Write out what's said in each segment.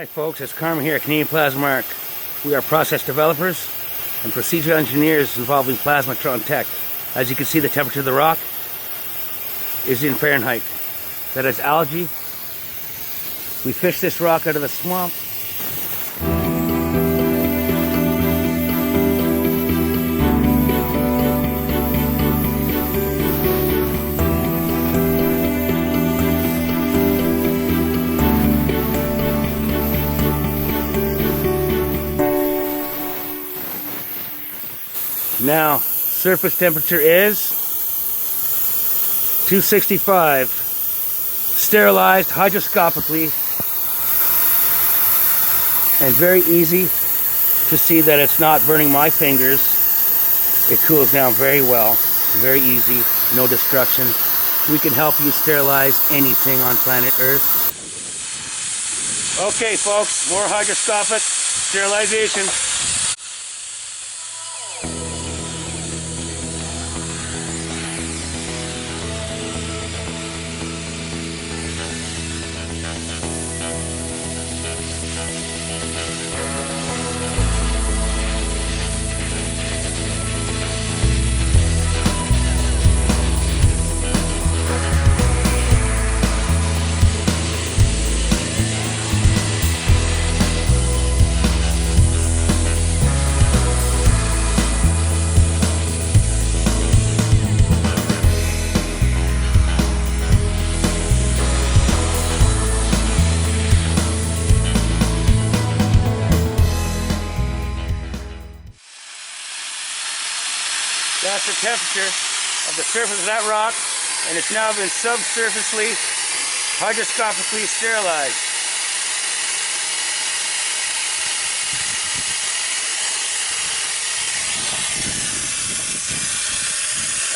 Hi folks, it's Carmen here at Canadian Plasma Arc. We are process developers and procedural engineers involving plasmatron tech. As you can see, the temperature of the rock is in Fahrenheit. That is algae. We fished this rock out of the swamp. Now, surface temperature is 265, sterilized hydroscopically, and very easy to see that it's not burning my fingers. It cools down very well, very easy, no destruction. We can help you sterilize anything on planet Earth. Okay folks, more hydroscopic sterilization. That's the temperature of the surface of that rock, and it's now been subsurfacely, hydroscopically sterilized.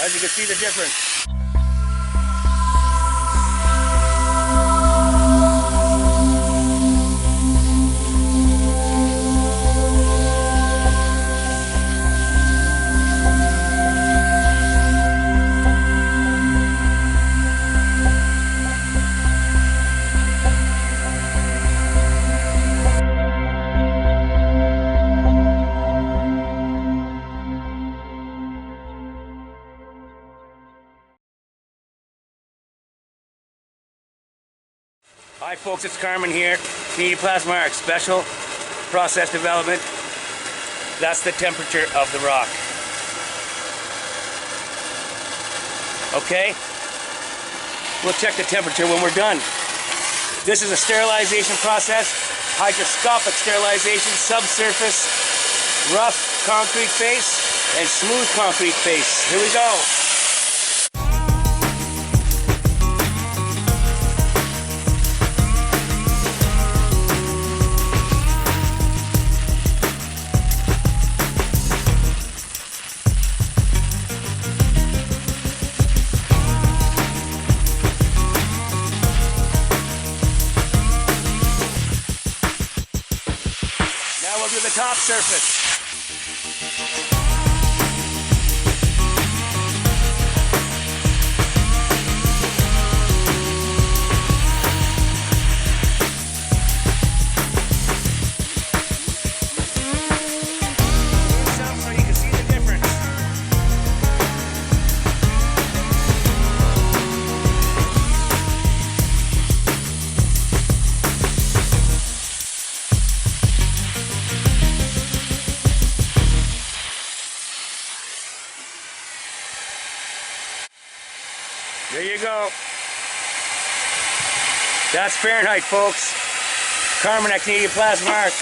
As you can see the difference. Hi folks, it's Carmen here, Canadian Plasma Arc, special process development. That's the temperature of the rock. Okay? We'll check the temperature when we're done. This is a sterilization process, hydroscopic sterilization, subsurface, rough concrete face, and smooth concrete face. Here we go. Now we'll do the top surface. So you can see the difference. There you go. That's Fahrenheit, folks. Carmen at Canadian Plasma Arc.